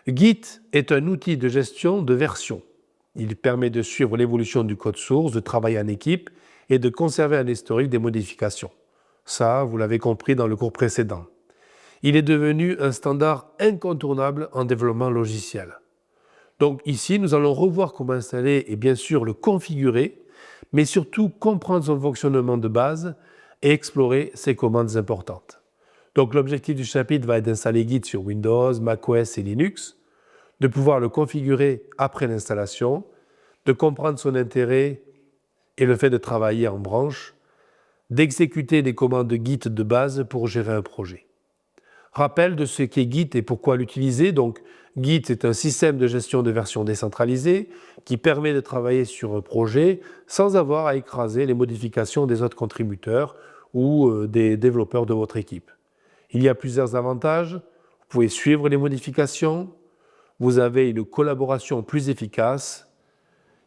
Git est un outil de gestion de version. Il permet de suivre l'évolution du code source, de travailler en équipe et de conserver un historique des modifications. Ça, vous l'avez compris dans le cours précédent. Il est devenu un standard incontournable en développement logiciel. Donc ici, nous allons revoir comment installer et bien sûr le configurer, mais surtout comprendre son fonctionnement de base et explorer ses commandes importantes. Donc l'objectif du chapitre va être d'installer Git sur Windows, macOS et Linux, de pouvoir le configurer après l'installation, de comprendre son intérêt et le fait de travailler en branche, d'exécuter des commandes Git de base pour gérer un projet. Rappel de ce qu'est Git et pourquoi l'utiliser. Donc, Git est un système de gestion de version décentralisé qui permet de travailler sur un projet sans avoir à écraser les modifications des autres contributeurs ou des développeurs de votre équipe. Il y a plusieurs avantages. Vous pouvez suivre les modifications. Vous avez une collaboration plus efficace.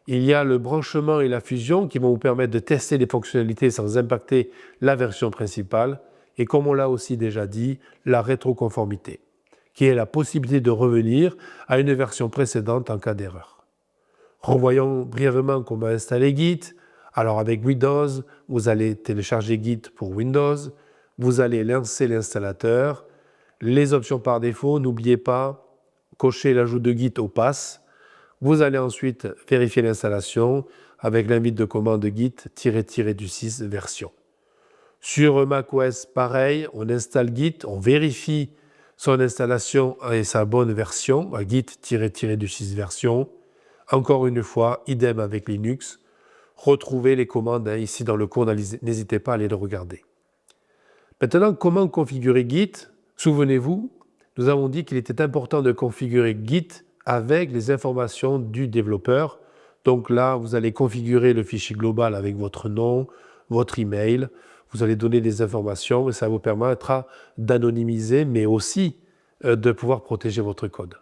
Il y a le branchement et la fusion qui vont vous permettre de tester les fonctionnalités sans impacter la version principale. Et comme on l'a aussi déjà dit, la rétroconformité, qui est la possibilité de revenir à une version précédente en cas d'erreur. Revoyons brièvement comment installer Git. Alors avec Windows, vous allez télécharger Git pour Windows, vous allez lancer l'installateur, les options par défaut, n'oubliez pas, cocher l'ajout de Git au pass. Vous allez ensuite vérifier l'installation avec l'invite de commande git-du6 version. Sur macOS, pareil, on installe Git, on vérifie son installation et sa bonne version, git-du6 version. Encore une fois, idem avec Linux. Retrouvez les commandes ici dans le cours, n'hésitez pas à aller le regarder. Maintenant, comment configurer Git? Souvenez-vous, nous avons dit qu'il était important de configurer Git avec les informations du développeur. Donc là, vous allez configurer le fichier global avec votre nom, votre email. Vous allez donner des informations et ça vous permettra d'anonymiser, mais aussi de pouvoir protéger votre code.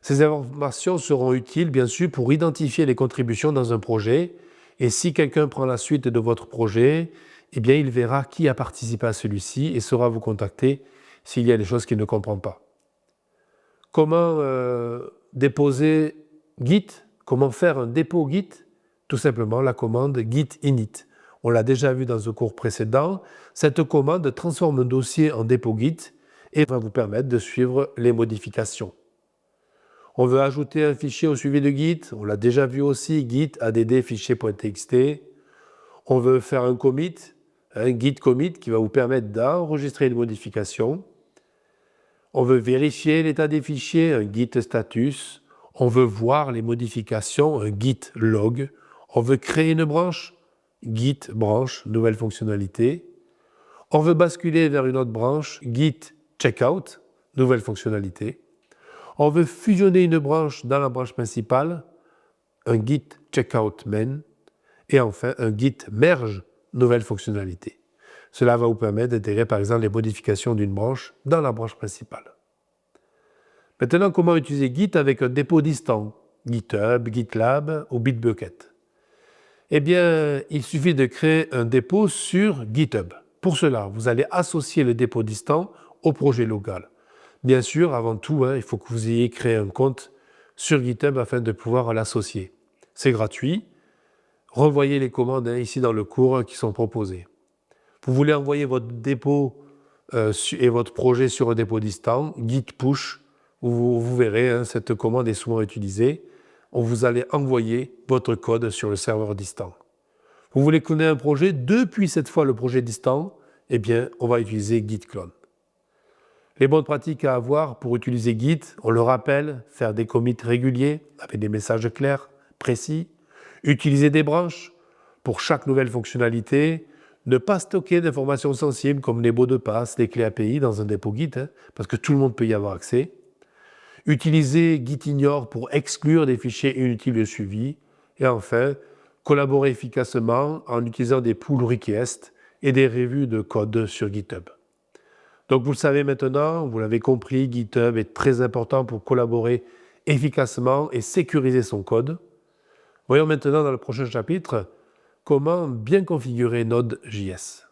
Ces informations seront utiles, bien sûr, pour identifier les contributions dans un projet. Et si quelqu'un prend la suite de votre projet, eh bien, il verra qui a participé à celui-ci et saura vous contacter s'il y a des choses qu'il ne comprend pas. Comment déposer Git? Comment faire un dépôt Git? Tout simplement la commande git init. On l'a déjà vu dans un cours précédent. Cette commande transforme un dossier en dépôt Git et va vous permettre de suivre les modifications. On veut ajouter un fichier au suivi de Git. On l'a déjà vu aussi, git add fichier.txt. On veut faire un commit, un git commit qui va vous permettre d'enregistrer une modification. On veut vérifier l'état des fichiers, un git status. On veut voir les modifications, un git log. On veut créer une branche, git branche, nouvelle fonctionnalité. On veut basculer vers une autre branche, git checkout, nouvelle fonctionnalité. On veut fusionner une branche dans la branche principale, un git checkout main. Et enfin, un git merge, nouvelle fonctionnalité. Cela va vous permettre d'intégrer par exemple les modifications d'une branche dans la branche principale. Maintenant, comment utiliser Git avec un dépôt distant, GitHub, GitLab ou Bitbucket? Eh bien, il suffit de créer un dépôt sur GitHub. Pour cela, vous allez associer le dépôt distant au projet local. Bien sûr, avant tout, il faut que vous ayez créé un compte sur GitHub afin de pouvoir l'associer. C'est gratuit. Revoyez les commandes ici dans le cours qui sont proposées. Vous voulez envoyer votre dépôt et votre projet sur un dépôt distant, git push, vous verrez, cette commande est souvent utilisée. Vous allez envoyer votre code sur le serveur distant. Vous voulez cloner un projet depuis cette fois le projet distant, eh bien, on va utiliser git clone. Les bonnes pratiques à avoir pour utiliser Git, on le rappelle, faire des commits réguliers avec des messages clairs, précis, utiliser des branches pour chaque nouvelle fonctionnalité, ne pas stocker d'informations sensibles comme les mots de passe, les clés API dans un dépôt Git, parce que tout le monde peut y avoir accès. Utiliser gitignore pour exclure des fichiers inutiles de suivi. Et enfin, collaborer efficacement en utilisant des pull requests et des revues de code sur GitHub. Donc vous le savez maintenant, vous l'avez compris, GitHub est très important pour collaborer efficacement et sécuriser son code. Voyons maintenant dans le prochain chapitre comment bien configurer Node.js.